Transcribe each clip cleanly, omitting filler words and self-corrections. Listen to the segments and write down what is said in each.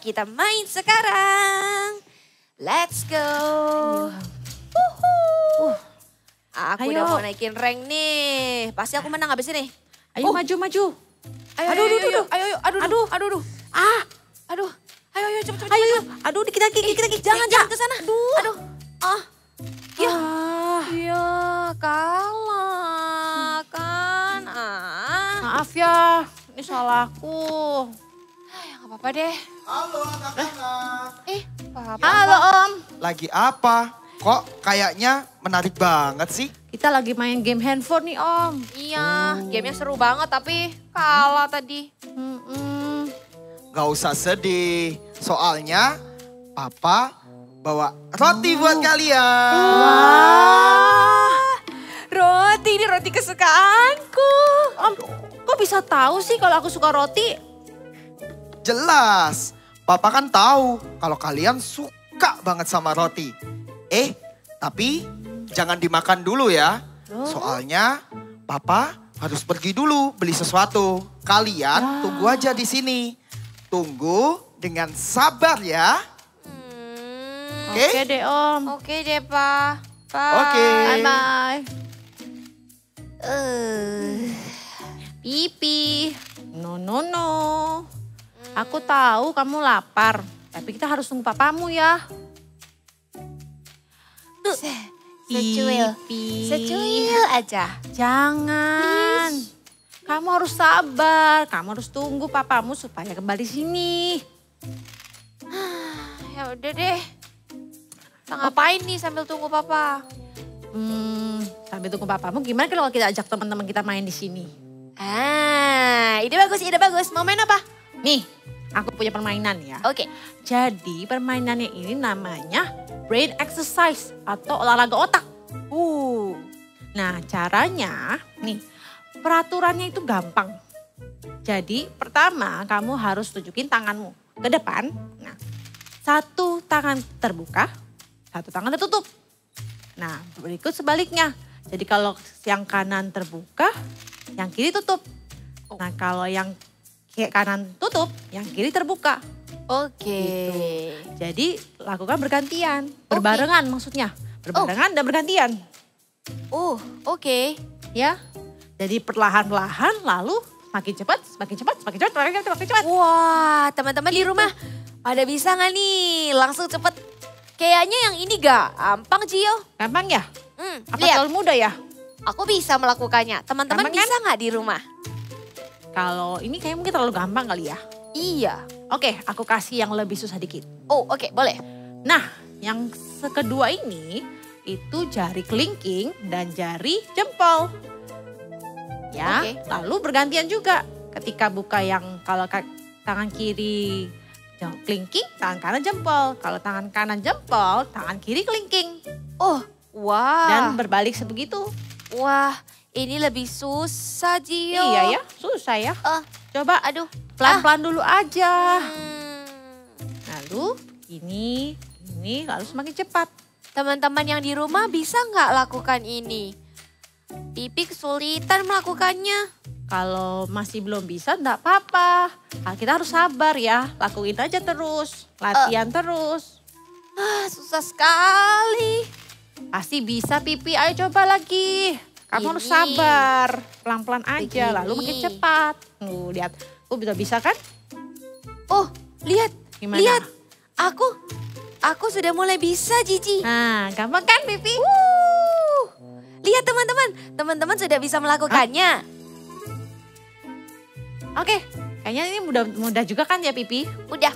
kita main sekarang. Let's go. Aku udah mau naikin rank nih. Pasti aku menang abis ini. Ayo maju. Ayo, aduh. Aduh, ayo cepet. Aduh, dikit lagi. Jangan ke sana. Aduh. Ya, kalah kan. Maaf ya, ini salahku. Ya gak apa-apa deh. Halo anak-anak. Papa. Halo Om. Lagi apa? Kok kayaknya menarik banget sih? Kita lagi main game handphone nih Om. Iya, gamenya seru banget tapi kalah tadi. Gak usah sedih. Soalnya Papa bawa roti buat kalian. Roti, ini roti kesukaanku. Om, kok bisa tahu sih kalau aku suka roti? Jelas. Papa kan tahu kalau kalian suka banget sama roti. Tapi jangan dimakan dulu ya. Soalnya Papa harus pergi dulu beli sesuatu. Kalian tunggu aja di sini. Tunggu dengan sabar ya. Oke deh Om. Oke deh, Pak. Oke. Bye-bye. Pipi. No. Aku tahu kamu lapar. Tapi kita harus tunggu papamu ya. Secuil aja. Jangan. Kamu harus sabar. Kamu harus tunggu papamu supaya kembali sini. Ya udah deh. Kita ngapain nih sambil tunggu papa? Sambil tunggu papamu, gimana kalau kita ajak teman-teman kita main di sini? Ide bagus. Mau main apa? Nih, aku punya permainan ya. Oke. Jadi permainannya ini namanya brain exercise atau olahraga otak. Nah caranya, nih peraturannya itu gampang. Jadi pertama kamu harus tunjukin tanganmu ke depan. Nah, satu tangan terbuka, satu tangan tertutup. Nah berikut sebaliknya. Jadi kalau yang kanan terbuka, yang kiri tutup. Nah kalau yang kanan tutup, yang kiri terbuka. Oke. Gitu. Jadi lakukan bergantian, berbarengan maksudnya. Berbarengan dan bergantian. Oke. Ya, jadi perlahan-lahan lalu semakin cepat. Wah, teman-teman di rumah pada bisa nggak nih? Langsung cepet. Kayaknya yang ini gampang, Gio. Gampang ya? Apa Lihat. terlalu mudah ya? Aku bisa melakukannya. Teman-teman Gampang kan? bisa nggak di rumah? Kalau ini kayaknya mungkin terlalu gampang kali ya. Iya. Oke, aku kasih yang lebih susah dikit. Oke, boleh. Nah, yang kedua ini itu jari kelingking dan jari jempol. Ya, Oke. lalu bergantian juga. Ketika buka yang kalau tangan kiri kelingking, tangan kanan jempol. Kalau tangan kanan jempol, tangan kiri kelingking. Wah. Dan berbalik sebegitu. Wah, ini lebih susah, Gio. Iya ya, susah ya. Coba Aduh. pelan-pelan dulu aja. Hmm. Lalu ini, lalu semakin cepat. Teman-teman yang di rumah bisa nggak lakukan ini? Pipi kesulitan melakukannya. Kalau masih belum bisa enggak apa-apa. Kita harus sabar ya, lakuin aja terus. Latihan terus. Susah sekali. Pasti bisa Pipi, ayo coba lagi. Kamu harus Ini. sabar, pelan-pelan aja, Begini. lalu makin cepat. Lihat, udah bisa kan? Lihat. Gimana? Lihat. Aku sudah mulai bisa, Cici. Nah, gampang kan Pipi? Lihat teman-teman. Teman-teman sudah bisa melakukannya. Oke, kayaknya ini mudah juga kan ya Pipi? Mudah.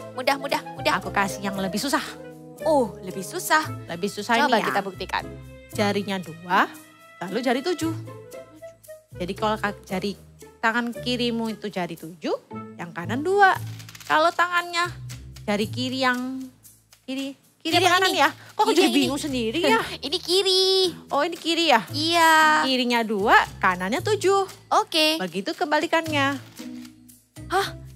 Aku kasih yang lebih susah. Lebih susah. Lebih susah Coba ini ya. kita buktikan. Jarinya 2, lalu jari 7. Jadi kalau jari tangan kirimu itu jari 7, yang kanan 2. Kalau tangannya jari kiri yang kiri Kiri apa kanan ini. ya? Kok aku Kiri jadi yang bingung sendiri ya? Ini kiri. Oh ini kiri ya? Iya. Kirinya 2, kanannya 7. Oke. Begitu kebalikannya.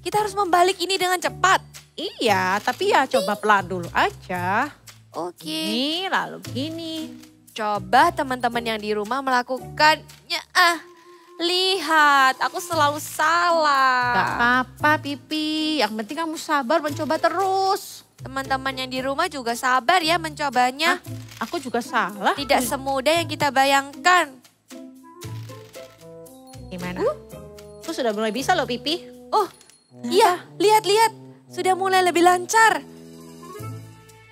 Kita harus membalik ini dengan cepat. Iya, tapi ya coba pelan dulu aja. Oke. Ini lalu gini. Coba teman-teman yang di rumah melakukannya. Lihat, aku selalu salah. Gak apa-apa Pipi, yang penting kamu sabar mencoba terus. Teman-teman yang di rumah juga sabar ya mencobanya. Aku juga salah. Tidak semudah yang kita bayangkan. Gimana? Aku sudah mulai bisa loh Pipi. Oh, iya, lihat-lihat. Sudah mulai lebih lancar.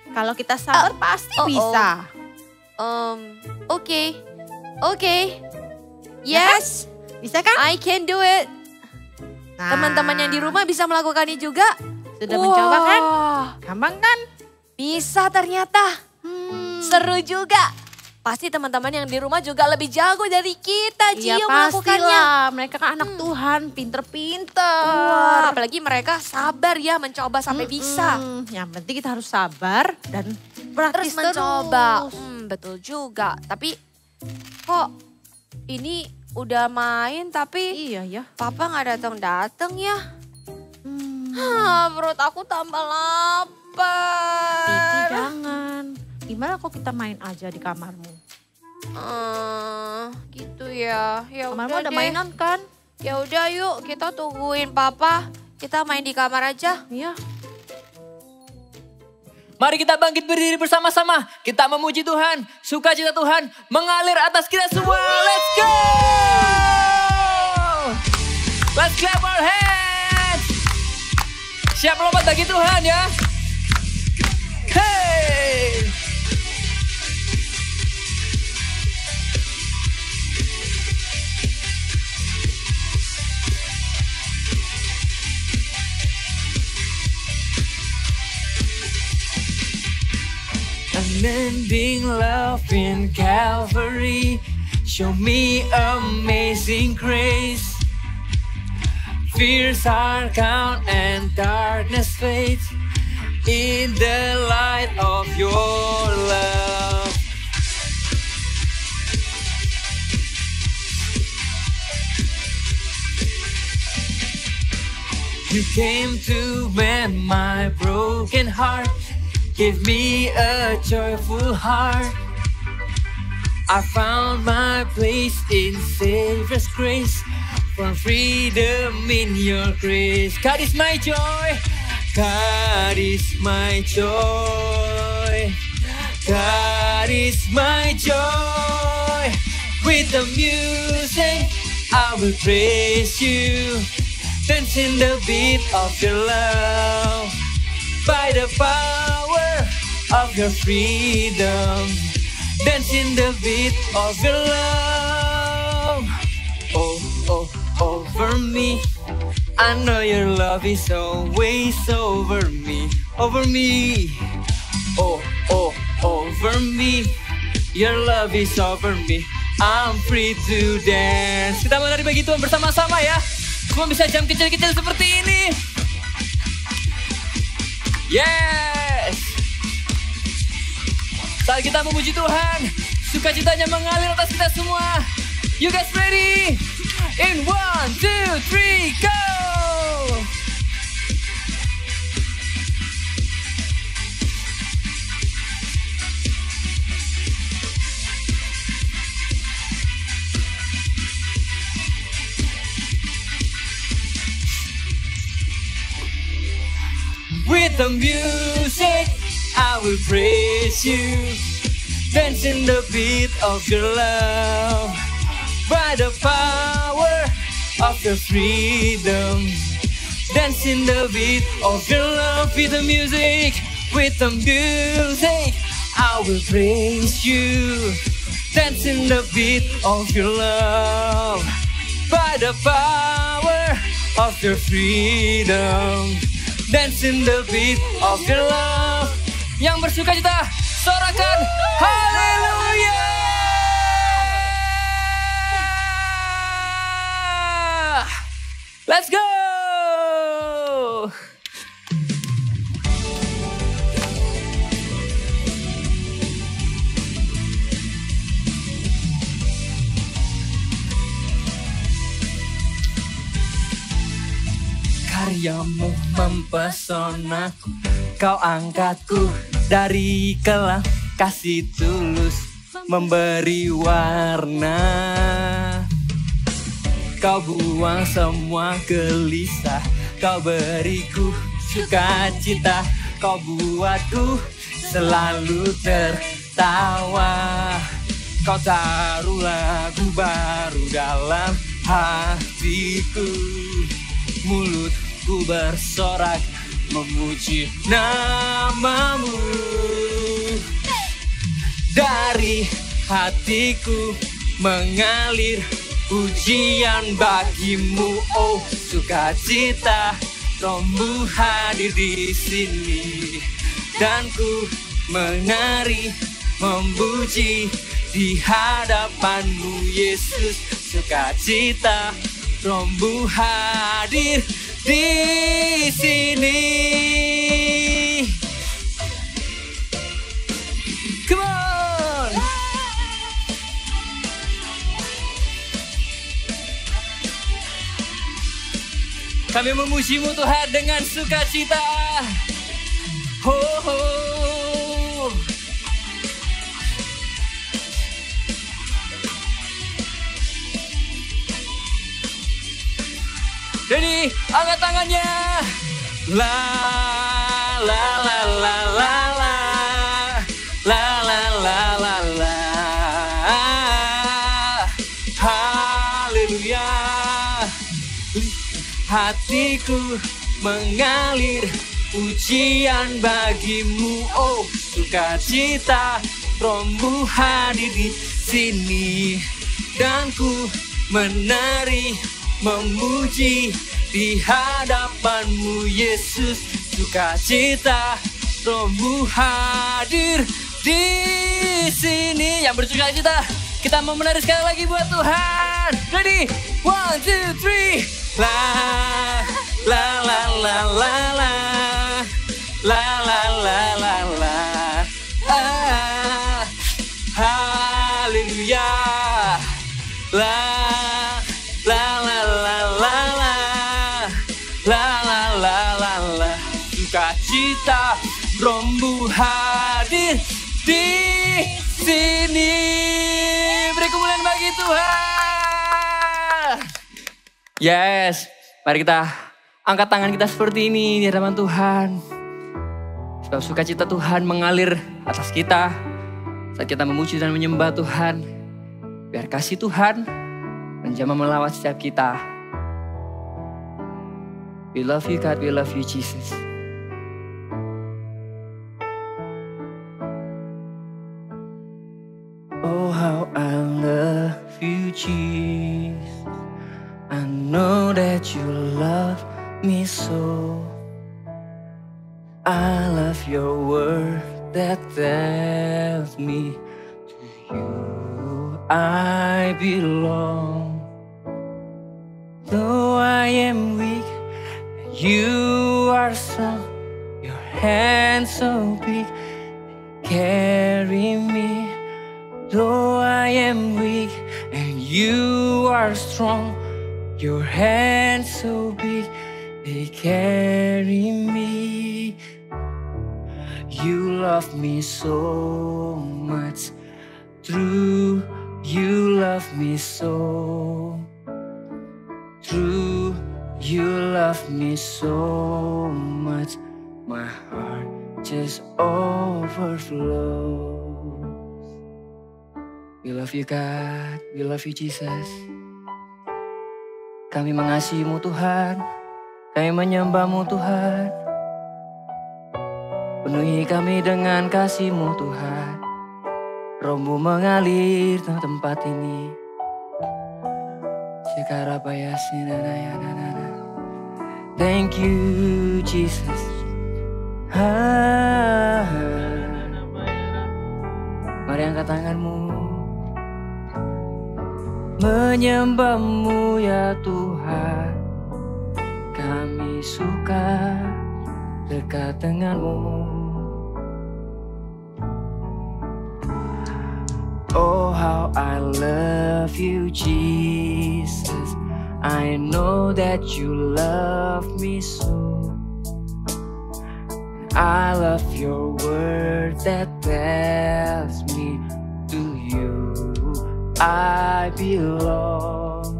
Kalau kita sabar pasti bisa. Oke. Yes, Bisa kan? I can do it. Nah, Teman-teman yang di rumah bisa melakukannya juga. sudah mencoba kan? Wah, Gampang kan? bisa ternyata. Seru juga. Pasti teman-teman yang di rumah juga lebih jago dari kita, Iya Cio, melakukannya. pastilah, mereka kan anak Tuhan, pinter-pinter. Wah, apalagi mereka sabar ya mencoba sampai bisa. Yang penting kita harus sabar dan praktis Terus mencoba. Betul juga. Tapi kok ini udah main tapi Iya ya. Papa nggak datang-datang ya? Hmm. Perut aku tambah Pipi lapar. jangan. Gimana kalau kita main aja di kamarmu? Gitu ya. Ya Kamarmu udah ada deh. mainan kan? Ya udah yuk kita tungguin Papa. Kita main di kamar aja. Iya. Mari kita bangkit berdiri bersama-sama. Kita memuji Tuhan. Sukacita Tuhan mengalir atas kita semua. Let's go! Let's clap our hands. Siap lompat bagi Tuhan ya. Hey! Unending love in Calvary, show me amazing grace. Fears are gone and darkness fades in the light of your love. You came to mend my broken heart. Give me a joyful heart. I found my place in Savior's grace. For freedom in your grace. God is my joy. God is my joy. God is my joy. With the music I will praise you. Dance in the beat of your love. By the power of your freedom, dance in the beat of your love. Oh, oh, over me. I know your love is always over me, over me. Oh, oh, over me. Your love is over me. I'm free to dance. Kita menari bagi Tuhan bersama-sama ya. Semua bisa jam kecil-kecil seperti ini. Yes. Saat kita memuji Tuhan, sukacitanya mengalir atas kita semua. You guys ready? In 1, 2, 3, go! With the music, I will praise you. Dance in the beat of your love. By the power of your freedom. Dance in the beat of your love. With the music, I will praise you. Dance in the beat of your love. By the power of your freedom. Dance in the beat of your love. Yang bersukacita, sorakan haleluya. Let's go. Karyamu mempesonaku, kau angkatku dari kelam, kasih tulus memberi warna. Kau buang semua gelisah, kau beriku sukacita, kau buatku selalu tertawa. Kau taruh lagu baru dalam hatiku, mulutku bersorak memuji namamu. Dari hatiku mengalir pujian bagimu, oh sukacita, Rohmu hadir di sini, dan ku menari memuji di hadapanmu Yesus. Sukacita, Rohmu hadir di sini. Come on. Kami memuji-Mu Tuhan dengan sukacita. Ho ho. Jadi angkat tangannya. La la la la la la. La la la la la. Haleluya. Hatiku mengalir pujian bagimu, oh sukacita, Rohmu hadir di sini, dan ku menari memuji di hadapanmu Yesus. Sukacita, Rohmu hadir di sini. Yang bersukacita, kita mau menari sekali lagi buat Tuhan. Ready? 1, 2, 3. La la la la la la la la la la la. Haleluya. La la la la la la la la la la la. Sukacita, Rohmu hadir di sini. Beri kemuliaan bagi Tuhan. Yes, mari kita angkat tangan kita seperti ini di hadapan Tuhan. Sebab sukacita Tuhan mengalir atas kita saat kita memuji dan menyembah Tuhan. Biar kasih Tuhan menjamah melawat setiap kita. We love you God, we love you Jesus. Oh how I love you Jesus. I know that you love me so. I love your word that tells me to you I belong. Though I am weak, you are strong. Your hands so big, carry me. Though I am weak and you are strong, your hands so big, they carry me. You love me so much, true, you love me so. True, you love me so much, my heart just overflows. We love you God, we love you Jesus. Kami mengasihi-Mu Tuhan, kami menyembah-Mu Tuhan. Penuhi kami dengan kasih-Mu Tuhan. Roh-Mu mengalir di tempat ini. Thank you Jesus. Mari angkat tanganmu. Menyembah-Mu ya Tuhan, kami suka dekat denganmu. Oh how I love you Jesus, I know that you love me so. I love your word that tells me to you I belong.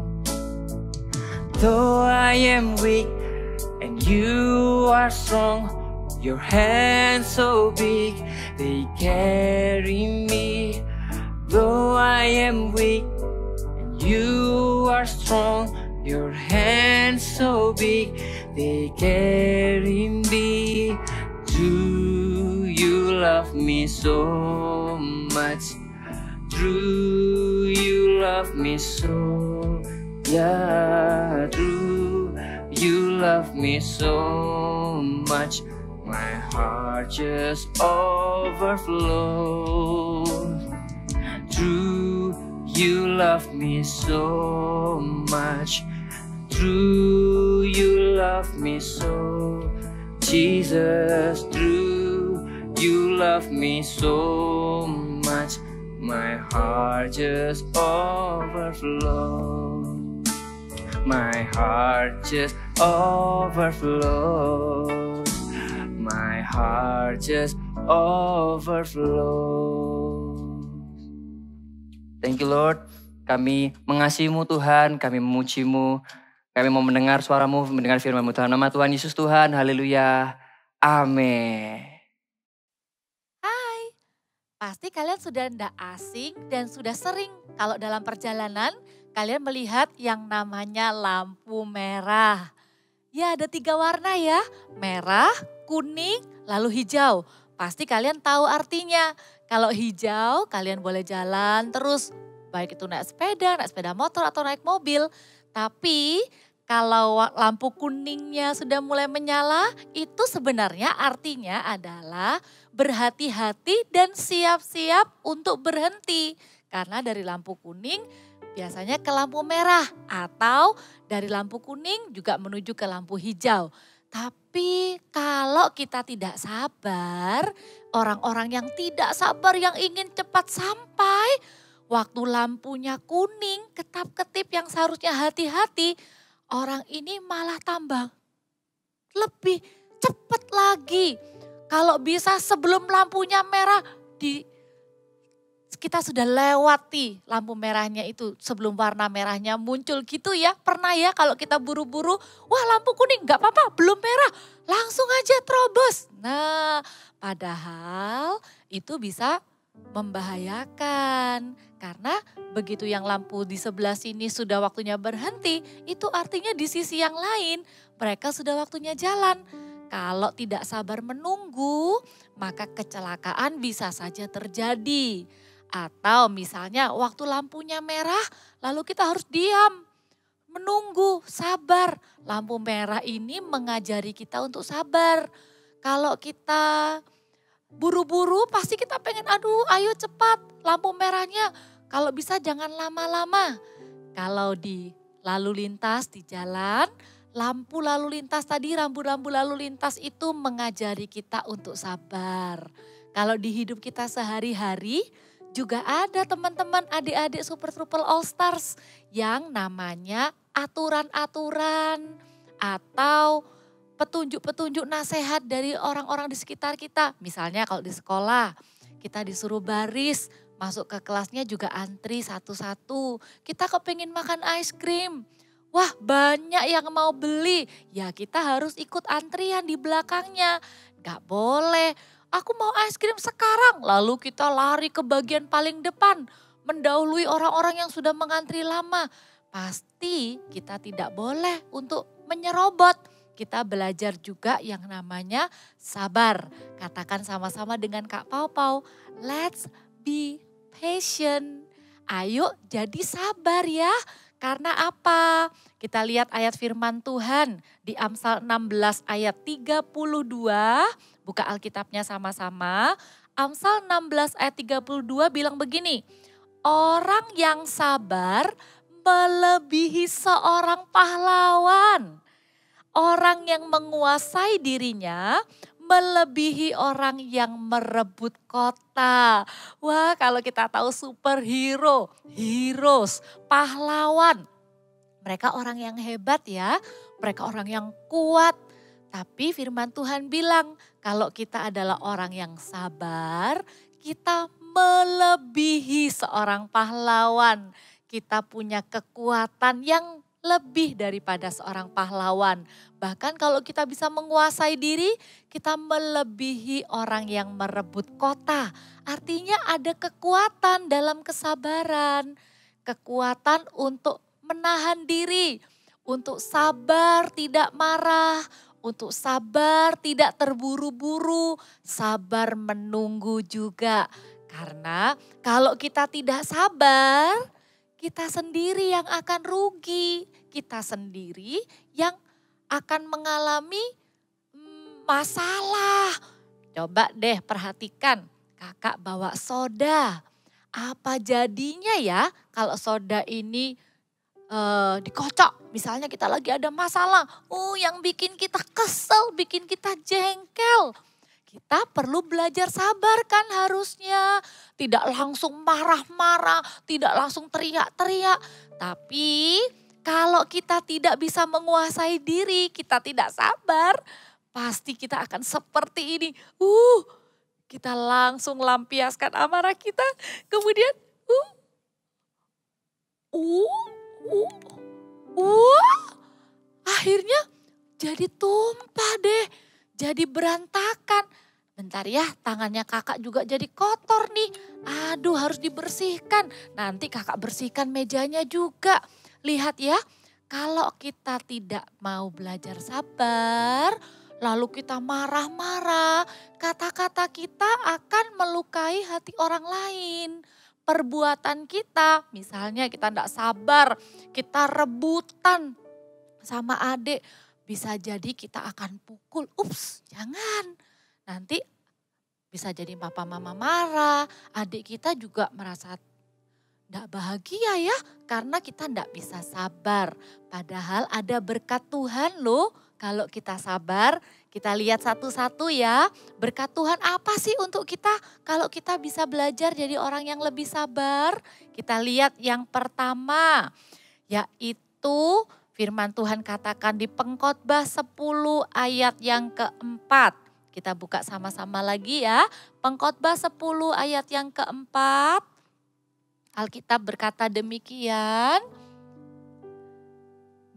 Though I am weak and you are strong, your hands so big, they carry me. Though I am weak and you are strong, your hands so big, they carry me. Do you love me so much? Do you love me so? Yeah, do you love me so much? My heart just overflows. Do you love me so much? Do you love me so? Jesus, do you love me so much? My heart just overflows. My heart just overflows. My heart just overflows. Thank you Lord. Kami mengasihi-Mu Tuhan, kami memuji-Mu. Kami mau mendengar suara-Mu, mendengar firman-Mu Tuhan. Nama Tuhan Yesus Tuhan, haleluya. Amin. Hai, pasti kalian sudah tidak asing dan sudah sering kalau dalam perjalanan kalian melihat yang namanya lampu merah. Ya ada 3 warna ya, merah, kuning, lalu hijau. Pasti kalian tahu artinya. Kalau hijau kalian boleh jalan terus, baik itu naik sepeda motor atau naik mobil. Tapi kalau lampu kuningnya sudah mulai menyala, itu sebenarnya artinya adalah berhati-hati dan siap-siap untuk berhenti. Karena dari lampu kuning biasanya ke lampu merah atau dari lampu kuning juga menuju ke lampu hijau. Tapi kalau kita tidak sabar, orang-orang yang tidak sabar yang ingin cepat sampai, waktu lampunya kuning, ketap-ketip yang seharusnya hati-hati, orang ini malah tambah lebih cepat lagi. Kalau bisa sebelum lampunya merah, kita sudah lewati lampu merahnya itu sebelum warna merahnya muncul gitu ya. Pernah ya kalau kita buru-buru, wah lampu kuning gak apa-apa belum merah, langsung aja terobos. Nah padahal itu bisa membahayakan. Karena begitu yang lampu di sebelah sini sudah waktunya berhenti, itu artinya di sisi yang lain mereka sudah waktunya jalan. Kalau tidak sabar menunggu, maka kecelakaan bisa saja terjadi. Atau misalnya waktu lampunya merah lalu kita harus diam, menunggu, sabar. Lampu merah ini mengajari kita untuk sabar. Kalau kita buru-buru pasti kita pengen ayo cepat lampu merahnya. Kalau bisa jangan lama-lama. Kalau di lalu lintas di jalan, lampu lalu lintas tadi, rambu-rambu lalu lintas itu mengajari kita untuk sabar. Kalau di hidup kita sehari-hari juga ada teman-teman adik-adik Super Trooper All Stars yang namanya aturan-aturan atau petunjuk-petunjuk nasihat dari orang-orang di sekitar kita. Misalnya kalau di sekolah kita disuruh baris, masuk ke kelasnya juga antri satu-satu. Kita kepingin makan ice cream. Wah banyak yang mau beli, ya kita harus ikut antrian di belakangnya. Gak boleh, aku mau ice cream sekarang. Lalu kita lari ke bagian paling depan, mendahului orang-orang yang sudah mengantri lama. Pasti kita tidak boleh untuk menyerobot. Kita belajar juga yang namanya sabar. Katakan sama-sama dengan Kak Pau Pau, let's be patient. Ayo jadi sabar ya. Karena apa? Kita lihat ayat firman Tuhan di Amsal 16 ayat 32. Buka Alkitabnya sama-sama. Amsal 16 ayat 32 bilang begini. Orang yang sabar melebihi seorang pahlawan. Orang yang menguasai dirinya melebihi orang yang merebut kota. Wah, kalau kita tahu superhero, heroes, pahlawan. Mereka orang yang hebat ya, mereka orang yang kuat. Tapi firman Tuhan bilang kalau kita adalah orang yang sabar, kita melebihi seorang pahlawan. Kita punya kekuatan yang lebih daripada seorang pahlawan. Bahkan kalau kita bisa menguasai diri, kita melebihi orang yang merebut kota. Artinya ada kekuatan dalam kesabaran, kekuatan untuk menahan diri, untuk sabar tidak marah, untuk sabar tidak terburu-buru, sabar menunggu juga. Karena kalau kita tidak sabar, kita sendiri yang akan rugi, kita sendiri yang akan mengalami masalah. Coba deh perhatikan, kakak bawa soda. Apa jadinya ya kalau soda ini dikocok? Misalnya kita lagi ada masalah, yang bikin kita kesel, bikin kita jengkel. Kita perlu belajar sabar kan harusnya. Tidak langsung marah-marah, tidak langsung teriak-teriak. Tapi kalau kita tidak bisa menguasai diri, kita tidak sabar, pasti kita akan seperti ini. Kita langsung lampiaskan amarah kita, kemudian akhirnya jadi tumpah deh, jadi berantakan. Bentar ya, tangannya kakak juga jadi kotor nih. Aduh, harus dibersihkan. Nanti kakak bersihkan mejanya juga. Lihat ya, kalau kita tidak mau belajar sabar, lalu kita marah-marah, kata-kata kita akan melukai hati orang lain. Perbuatan kita, misalnya kita tidak sabar, kita rebutan sama adik, bisa jadi kita akan pukul. Ups, jangan. Nanti bisa jadi papa mama marah, adik kita juga merasa tidak bahagia ya, karena kita tidak bisa sabar. Padahal ada berkat Tuhan loh kalau kita sabar. Kita lihat satu-satu ya, berkat Tuhan apa sih untuk kita kalau kita bisa belajar jadi orang yang lebih sabar. Kita lihat yang pertama, yaitu firman Tuhan katakan di Pengkhotbah 10 ayat yang keempat. Kita buka sama-sama lagi ya, Pengkhotbah 10 ayat yang keempat. Alkitab berkata demikian,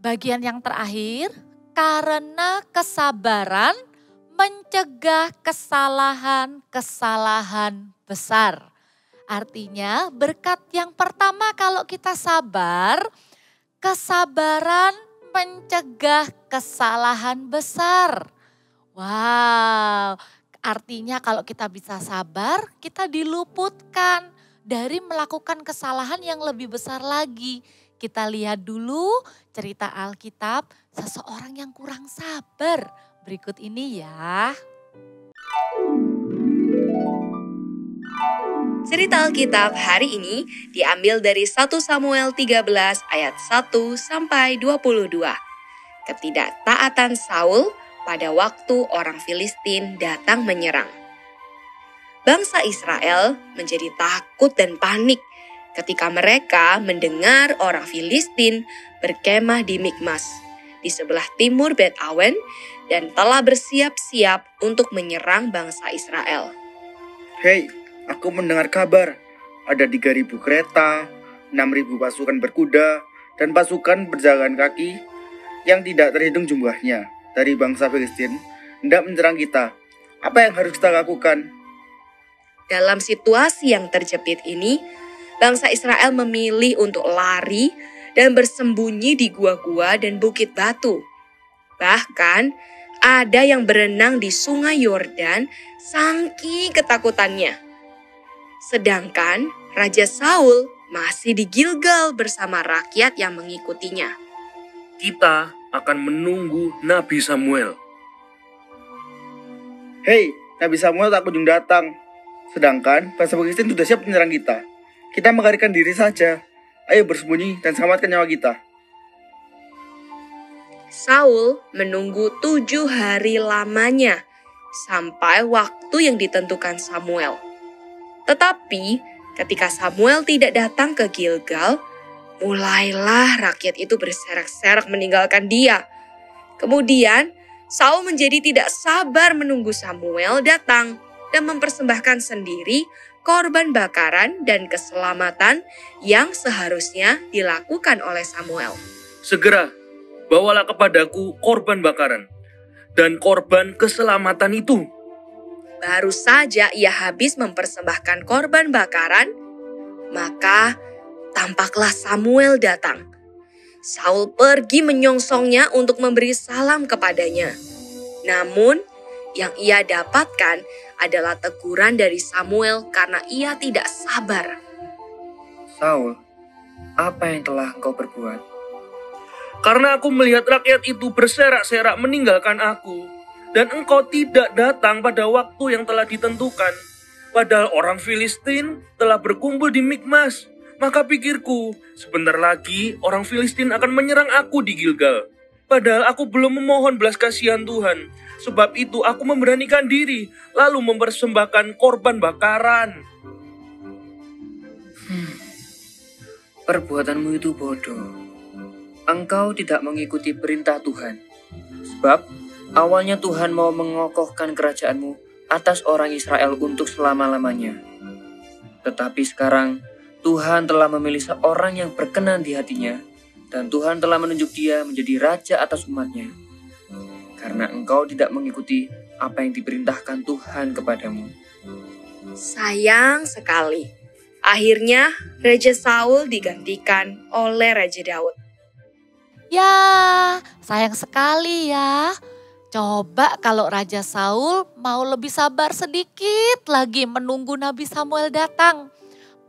bagian yang terakhir, karena kesabaran mencegah kesalahan-kesalahan besar. Artinya berkat yang pertama kalau kita sabar, kesabaran mencegah kesalahan besar. Wow, artinya kalau kita bisa sabar, kita diluputkan dari melakukan kesalahan yang lebih besar lagi. Kita lihat dulu cerita Alkitab seseorang yang kurang sabar. Berikut ini ya. Cerita Alkitab hari ini diambil dari 1 Samuel 13 ayat 1 sampai 22. Ketidaktaatan Saul pada waktu orang Filistin datang menyerang. Bangsa Israel menjadi takut dan panik ketika mereka mendengar orang Filistin berkemah di Mikmas, di sebelah timur Bet Awen, dan telah bersiap-siap untuk menyerang bangsa Israel. Hei, aku mendengar kabar ada 3.000 kereta, 6.000 pasukan berkuda, dan pasukan berjalan kaki yang tidak terhitung jumlahnya dari bangsa Filistin hendak menyerang kita. Apa yang harus kita lakukan? Dalam situasi yang terjepit ini, bangsa Israel memilih untuk lari dan bersembunyi di gua-gua dan bukit batu. Bahkan ada yang berenang di sungai Yordan saking ketakutannya. Sedangkan Raja Saul masih di Gilgal bersama rakyat yang mengikutinya. Kita akan menunggu Nabi Samuel. Hei, Nabi Samuel tak kunjung datang. Sedangkan bangsa Filistin sudah siap menyerang kita. Kita melarikan diri saja. Ayo bersembunyi dan selamatkan nyawa kita. Saul menunggu 7 hari lamanya sampai waktu yang ditentukan Samuel. Tetapi ketika Samuel tidak datang ke Gilgal, mulailah rakyat itu berserak-serak meninggalkan dia. Kemudian Saul menjadi tidak sabar menunggu Samuel datang dan mempersembahkan sendiri korban bakaran dan keselamatan yang seharusnya dilakukan oleh Samuel. Segera, bawalah kepadaku korban bakaran dan korban keselamatan itu. Baru saja ia habis mempersembahkan korban bakaran, maka tampaklah Samuel datang. Saul pergi menyongsongnya untuk memberi salam kepadanya. Namun, yang ia dapatkan adalah teguran dari Samuel karena ia tidak sabar. Saul, apa yang telah engkau perbuat? Karena aku melihat rakyat itu berserak-serak meninggalkan aku, dan engkau tidak datang pada waktu yang telah ditentukan. Padahal orang Filistin telah berkumpul di Mikmas. Maka pikirku, sebentar lagi orang Filistin akan menyerang aku di Gilgal. Padahal aku belum memohon belas kasihan Tuhan. Sebab itu aku memberanikan diri, lalu mempersembahkan korban bakaran. Perbuatanmu itu bodoh. Engkau tidak mengikuti perintah Tuhan. Sebab awalnya Tuhan mau mengokohkan kerajaanmu atas orang Israel untuk selama-lamanya. Tetapi sekarang Tuhan telah memilih seorang yang berkenan di hatinya, dan Tuhan telah menunjuk dia menjadi raja atas umatnya. Karena engkau tidak mengikuti apa yang diperintahkan Tuhan kepadamu. Sayang sekali. Akhirnya Raja Saul digantikan oleh Raja Daud. Ya, sayang sekali ya. Coba kalau Raja Saul mau lebih sabar sedikit lagi menunggu Nabi Samuel datang.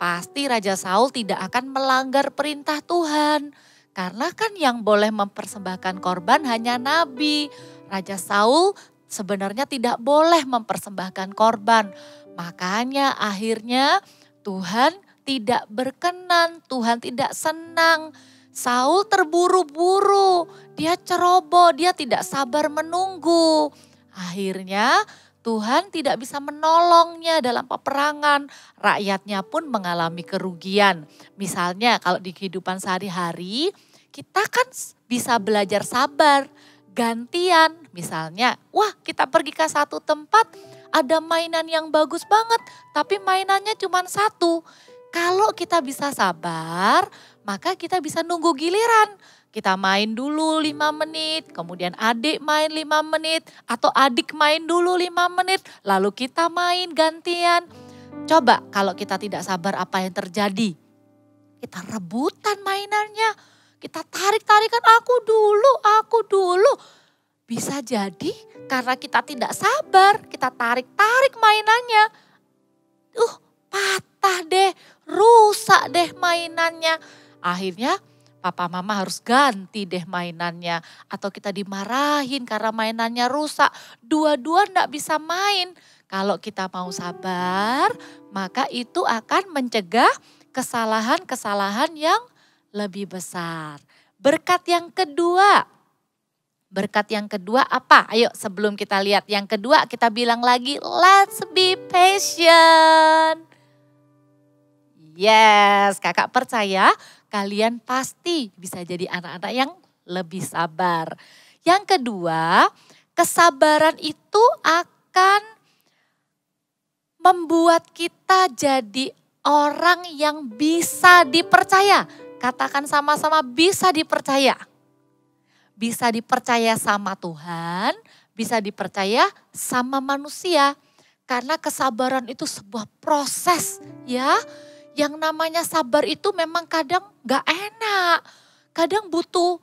Pasti Raja Saul tidak akan melanggar perintah Tuhan. Karena kan yang boleh mempersembahkan korban hanya Nabi. Raja Saul sebenarnya tidak boleh mempersembahkan korban. Makanya akhirnya Tuhan tidak berkenan, Tuhan tidak senang. Saul terburu-buru, dia ceroboh, dia tidak sabar menunggu. Akhirnya Tuhan tidak bisa menolongnya dalam peperangan. Rakyatnya pun mengalami kerugian. Misalnya kalau di kehidupan sehari-hari kita kan bisa belajar sabar. Gantian misalnya, wah kita pergi ke satu tempat ada mainan yang bagus banget tapi mainannya cuma satu. Kalau kita bisa sabar maka kita bisa nunggu giliran. Kita main dulu 5 menit, kemudian adik main 5 menit, atau adik main dulu 5 menit, lalu kita main gantian. Coba kalau kita tidak sabar apa yang terjadi? Kita rebutan mainannya, kita tarik-tarikan aku dulu. Bisa jadi karena kita tidak sabar, kita tarik-tarik mainannya. Patah deh, rusak deh mainannya. Akhirnya papa mama harus ganti deh mainannya. Atau kita dimarahin karena mainannya rusak. Dua-dua enggak bisa main. Kalau kita mau sabar, maka itu akan mencegah kesalahan-kesalahan yang lebih besar. Berkat yang kedua. Berkat yang kedua apa? Ayo sebelum kita lihat yang kedua kita bilang lagi, let's be patient. Yes, kakak percaya kalian pasti bisa jadi anak-anak yang lebih sabar. Yang kedua, kesabaran itu akan membuat kita jadi orang yang bisa dipercaya. Katakan sama-sama bisa dipercaya. Bisa dipercaya sama Tuhan, bisa dipercaya sama manusia. Karena kesabaran itu sebuah proses ya. Yang namanya sabar itu memang kadang gak enak. Kadang butuh,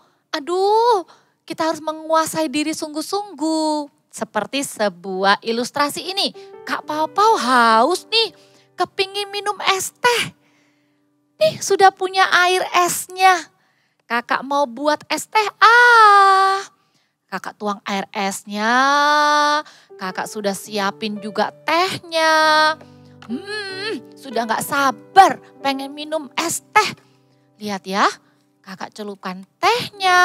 kita harus menguasai diri sungguh-sungguh. Seperti sebuah ilustrasi ini. Kak Pau haus nih, kepingin minum es teh. Nih sudah punya air esnya. Kakak mau buat es teh, kakak tuang air esnya. Kakak sudah siapin juga tehnya. Sudah gak sabar pengen minum es teh. Lihat ya, kakak celupkan tehnya.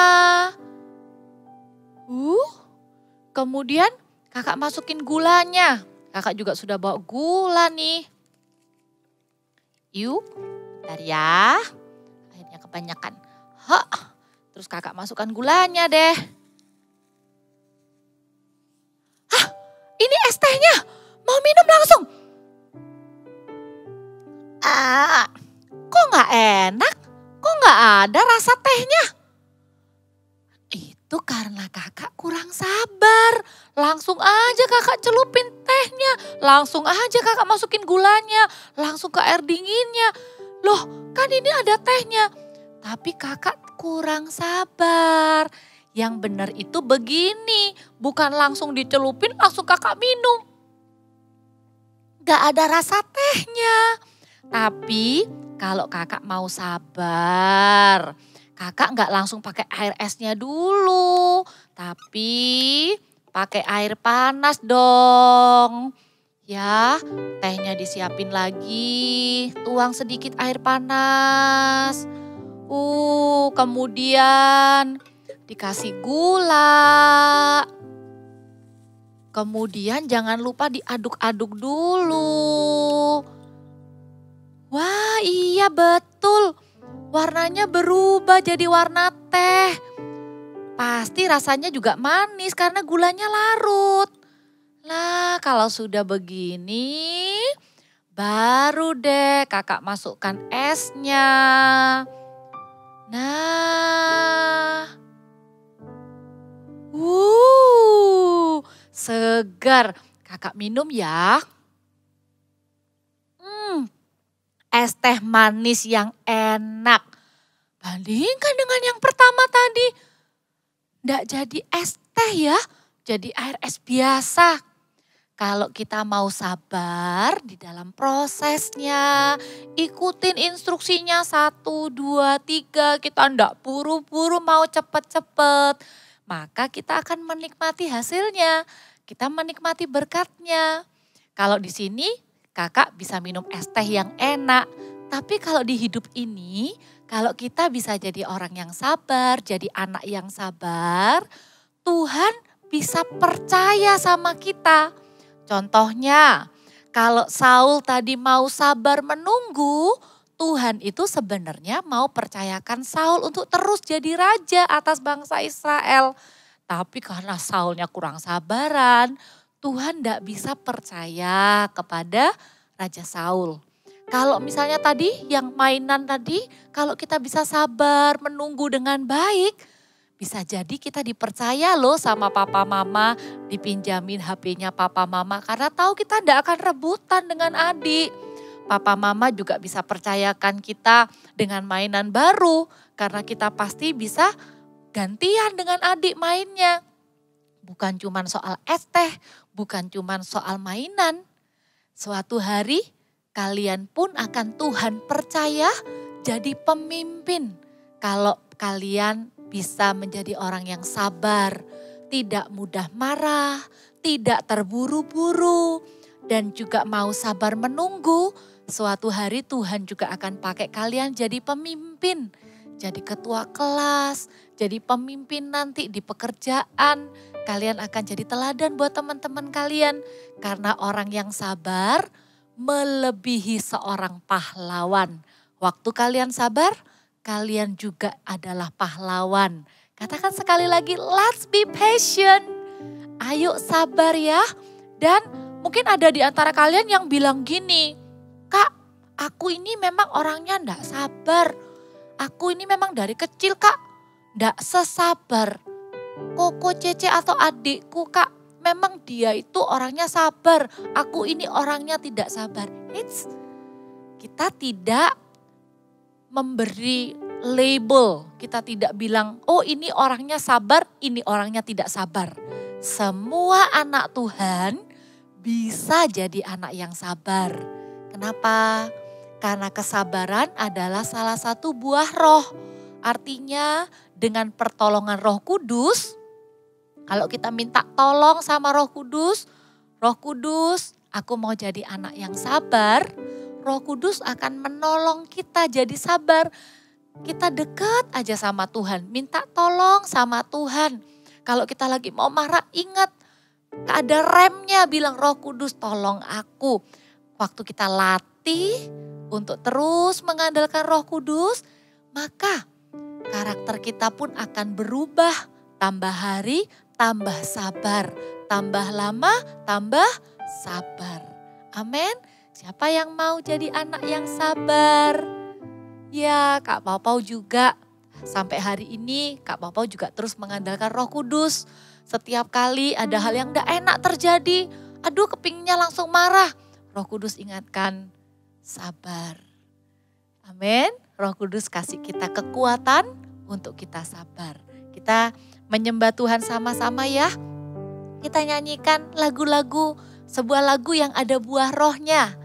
Kemudian kakak masukin gulanya. Kakak juga sudah bawa gula nih. Yuk, bentar ya. Akhirnya kebanyakan. Terus kakak masukkan gulanya deh. Ini es tehnya. Mau minum langsung. Kok gak enak? Kok gak ada rasa tehnya? Itu karena kakak kurang sabar. Langsung aja kakak celupin tehnya. Langsung aja kakak masukin gulanya. Langsung ke air dinginnya. Loh, kan ini ada tehnya. Tapi kakak kurang sabar. Yang benar itu begini. Bukan langsung dicelupin, langsung kakak minum. Gak ada rasa tehnya. Tapi kalau kakak mau sabar, kakak nggak langsung pakai air esnya dulu, tapi pakai air panas dong. Ya, tehnya disiapin lagi, tuang sedikit air panas. Kemudian dikasih gula. Kemudian jangan lupa diaduk-aduk dulu. Wah, iya betul. Warnanya berubah jadi warna teh. Pasti rasanya juga manis karena gulanya larut. Lah, kalau sudah begini, baru deh kakak masukkan esnya. Nah. Segar. Kakak minum ya. Es teh manis yang enak. Bandingkan dengan yang pertama tadi. Nggak jadi es teh ya, jadi air es biasa. Kalau kita mau sabar di dalam prosesnya, ikutin instruksinya 1, 2, 3, kita ndak buru-buru mau cepet-cepet. Maka kita akan menikmati hasilnya, kita menikmati berkatnya. Kalau di sini kakak bisa minum es teh yang enak. Tapi kalau di hidup ini, kalau kita bisa jadi orang yang sabar, jadi anak yang sabar, Tuhan bisa percaya sama kita. Contohnya, kalau Saul tadi mau sabar menunggu, Tuhan itu sebenarnya mau percayakan Saul untuk terus jadi raja atas bangsa Israel. Tapi karena Saulnya kurang sabaran, Tuhan tidak bisa percaya kepada Raja Saul. Kalau misalnya tadi yang mainan tadi, kalau kita bisa sabar menunggu dengan baik, bisa jadi kita dipercaya loh sama papa mama, dipinjamin HP-nya papa mama karena tahu kita tidak akan rebutan dengan adik. Papa mama juga bisa percayakan kita dengan mainan baru karena kita pasti bisa gantian dengan adik mainnya. Bukan cuma soal es teh, bukan cuma soal mainan. Suatu hari kalian pun akan Tuhan percaya jadi pemimpin. Kalau kalian bisa menjadi orang yang sabar, tidak mudah marah, tidak terburu-buru, dan juga mau sabar menunggu. Suatu hari Tuhan juga akan pakai kalian jadi pemimpin, jadi ketua kelas, jadi pemimpin nanti di pekerjaan. Kalian akan jadi teladan buat teman-teman kalian. Karena orang yang sabar melebihi seorang pahlawan. Waktu kalian sabar, kalian juga adalah pahlawan. Katakan sekali lagi, let's be patient. Ayo sabar ya. Dan mungkin ada di antara kalian yang bilang gini, Kak, aku ini memang orangnya enggak sabar. Aku ini memang dari kecil Kak, enggak sesabar Koko, Cece atau adikku Kak. Memang dia itu orangnya sabar, aku ini orangnya tidak sabar. Kita tidak memberi label, kita tidak bilang, oh ini orangnya sabar, ini orangnya tidak sabar. Semua anak Tuhan bisa jadi anak yang sabar. Kenapa? Karena kesabaran adalah salah satu buah roh. Artinya dengan pertolongan Roh Kudus, kalau kita minta tolong sama Roh Kudus, aku mau jadi anak yang sabar, Roh Kudus akan menolong kita jadi sabar. Kita dekat aja sama Tuhan, minta tolong sama Tuhan. Kalau kita lagi mau marah, ingat ada remnya, bilang Roh Kudus tolong aku. Waktu kita latih untuk terus mengandalkan Roh Kudus, maka karakter kita pun akan berubah. Tambah hari, tambah sabar. Tambah lama, tambah sabar. Amin. Siapa yang mau jadi anak yang sabar? Ya, Kak Pau juga Sampai hari ini Kak Papa juga terus mengandalkan Roh Kudus. Setiap kali ada hal yang tidak enak terjadi, aduh kepinginnya langsung marah. Roh Kudus ingatkan, sabar. Amin. Roh Kudus kasih kita kekuatan untuk kita sabar. Kita menyembah Tuhan sama-sama ya. Kita nyanyikan lagu-lagu, sebuah lagu yang ada buah rohnya.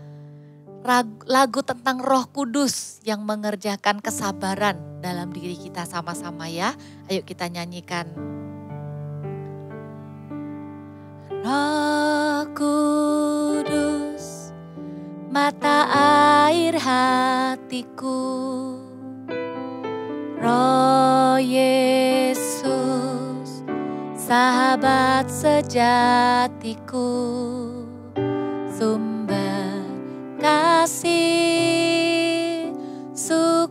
Lagu tentang Roh Kudus yang mengerjakan kesabaran dalam diri kita sama-sama ya. Ayo kita nyanyikan. Roh Kudus, mata air hatiku. Roh Yesus, sahabat sejatiku. Sumber kasih, sukacita,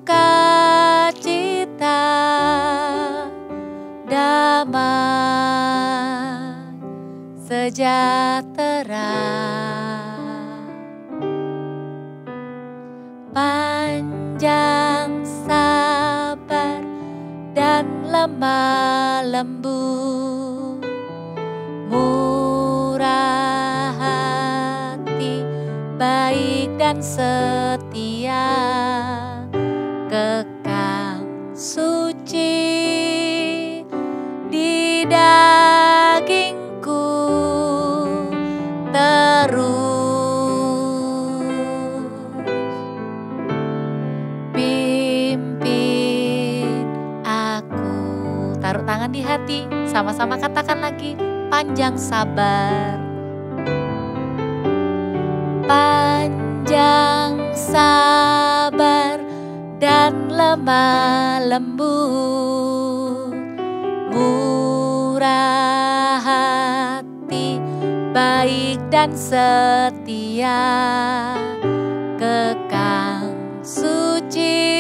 damai, sejahtera. Panjang sabar dan lemah lembut, murah hati, baik dan setia, kekal suci di dagingku terus. Pimpin aku. Taruh tangan di hati, sama-sama katakan lagi, panjang sabar. Panjang sabar dan lemah lembut, murah hati, baik dan setia, kekal suci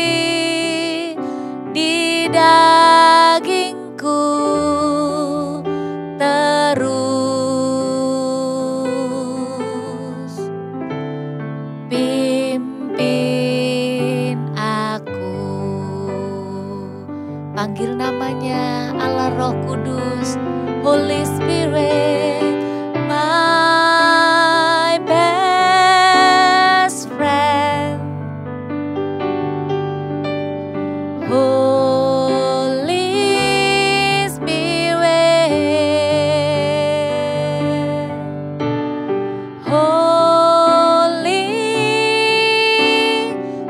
di dagingku terus. Pimpin aku. Panggil namanya Allah Roh Kudus, Holy Spirit, my best friend. Holy Spirit, Holy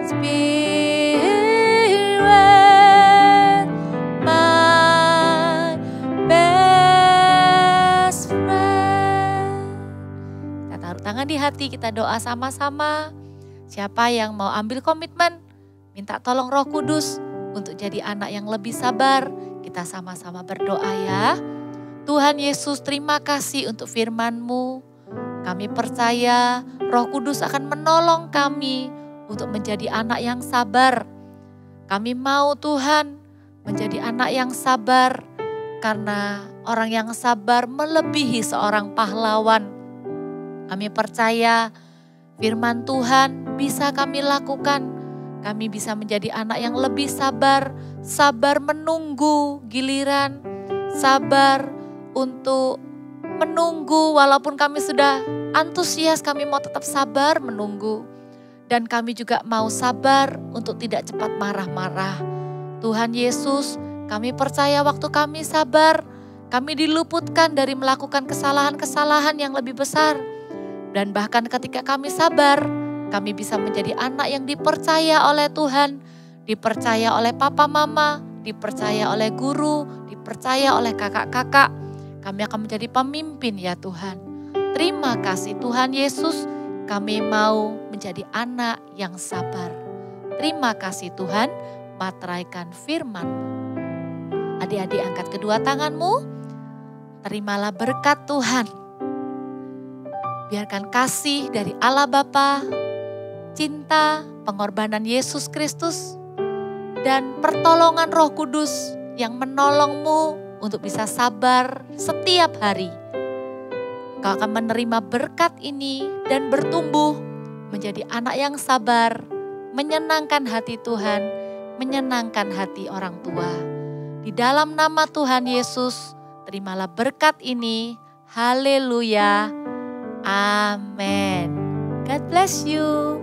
Spirit, my best friend. Kita taruh tangan di hati, kita doa sama-sama. Siapa yang mau ambil komitmen, minta tolong Roh Kudus untuk jadi anak yang lebih sabar, kita sama-sama berdoa ya. Tuhan Yesus, terima kasih untuk firman-Mu. Kami percaya Roh Kudus akan menolong kami untuk menjadi anak yang sabar. Kami mau Tuhan menjadi anak yang sabar, karena orang yang sabar melebihi seorang pahlawan. Kami percaya firman Tuhan bisa kami lakukan. Kami bisa menjadi anak yang lebih sabar, sabar menunggu giliran, sabar untuk menunggu walaupun kami sudah antusias, kami mau tetap sabar menunggu. Dan kami juga mau sabar untuk tidak cepat marah-marah. Tuhan Yesus, kami percaya waktu kami sabar, kami diluputkan dari melakukan kesalahan-kesalahan yang lebih besar. Dan bahkan ketika kami sabar, kami bisa menjadi anak yang dipercaya oleh Tuhan, dipercaya oleh papa mama, dipercaya oleh guru, dipercaya oleh kakak-kakak. Kami akan menjadi pemimpin ya Tuhan. Terima kasih Tuhan Yesus, kami mau menjadi anak yang sabar. Terima kasih Tuhan, materaikan firman-Mu. Adik-adik angkat kedua tanganmu, terimalah berkat Tuhan. Biarkan kasih dari Allah Bapa, cinta, pengorbanan Yesus Kristus, dan pertolongan Roh Kudus yang menolongmu untuk bisa sabar setiap hari. Kau akan menerima berkat ini dan bertumbuh menjadi anak yang sabar, menyenangkan hati Tuhan, menyenangkan hati orang tua. Di dalam nama Tuhan Yesus, terimalah berkat ini. Haleluya. Amin. God bless you.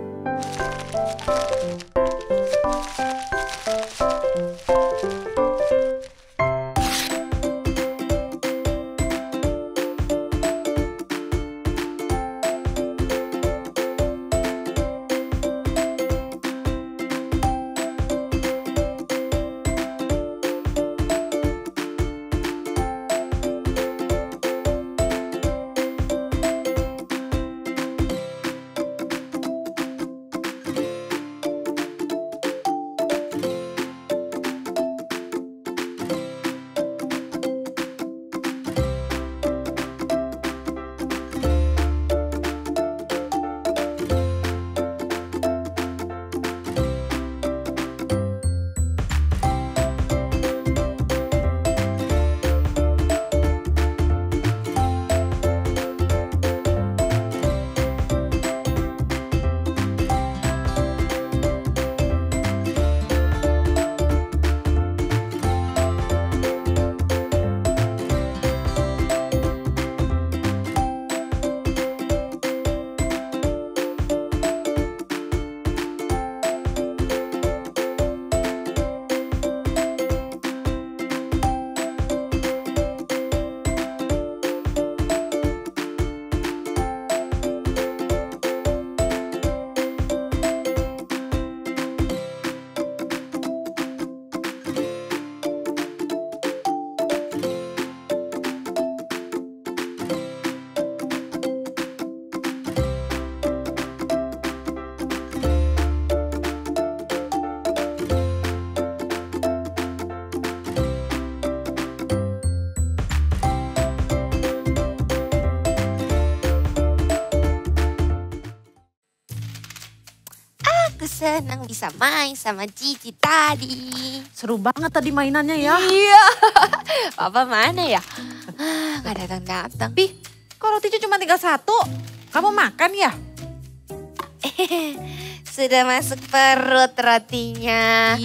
Aku senang bisa main sama Cici tadi. Seru banget tadi mainannya ya. Iya. Papa mana ya? Gak datang-datang. Pi, kok rotinya cuma tinggal 1? Kamu makan ya? Sudah masuk perut rotinya.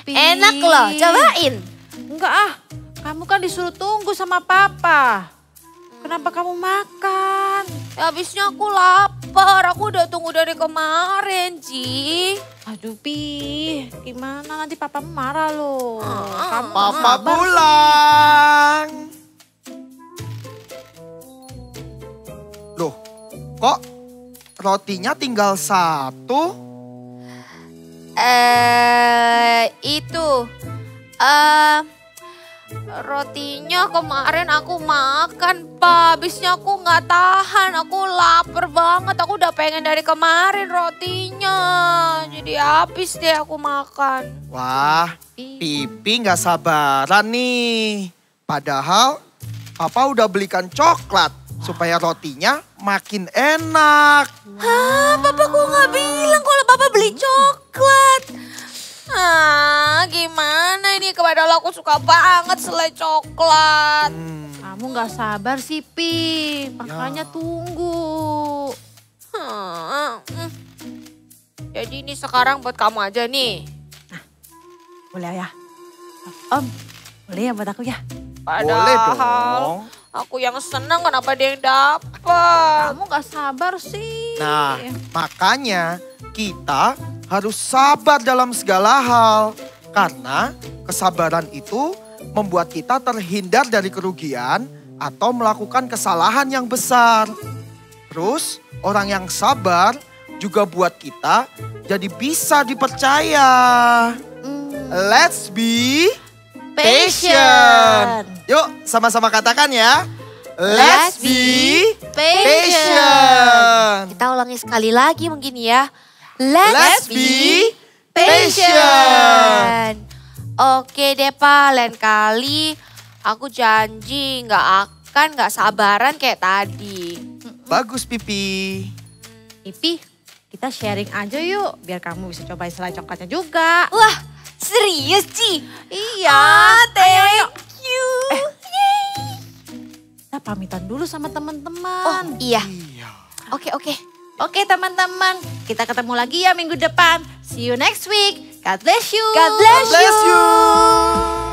Pi. Enak loh, cobain. Enggak ah, kamu kan disuruh tunggu sama papa. Kenapa kamu makan? Ya, habisnya aku lapar, aku udah tunggu dari kemarin, Ci. Aduh Pi, gimana nanti papa marah loh. Kamu Papa sabar sih. pulang. Loh, kok rotinya tinggal 1? Rotinya kemarin aku makan, Pak. Habisnya aku nggak tahan, aku lapar banget. Aku udah pengen dari kemarin rotinya. Jadi habis deh aku makan. Wah, Pipi nggak sabaran nih. Padahal Papa udah belikan coklat supaya rotinya makin enak. Hah, Papa kok nggak bilang kalau Papa beli coklat? Gimana ini, padahal aku suka banget selai coklat. Kamu nggak sabar sih Pi, makanya tunggu. Jadi ini sekarang buat kamu aja nih. Boleh ya? Om, boleh ya buat aku ya? Boleh Padahal dong. aku yang senang, kenapa dia yang dapat? Kamu nggak sabar sih. Nah, makanya kita harus sabar dalam segala hal. Karena kesabaran itu membuat kita terhindar dari kerugian atau melakukan kesalahan yang besar. Terus orang yang sabar juga buat kita jadi bisa dipercaya. Let's be patient. Yuk sama-sama katakan ya. Let's be patient. Kita ulangi sekali lagi mungkin ya. Let's be patient. Oke deh Pak, lain kali aku janji nggak sabaran kayak tadi. Bagus Pipi. Pipi, kita sharing aja yuk biar kamu bisa cobain selai coklatnya juga. Wah, serius Ci? Iya. Thank you. Kita pamitan dulu sama Oh teman-teman. iya, Iya. oke. Oke teman-teman, kita ketemu lagi ya minggu depan. See you next week. God bless you. God bless Bless you.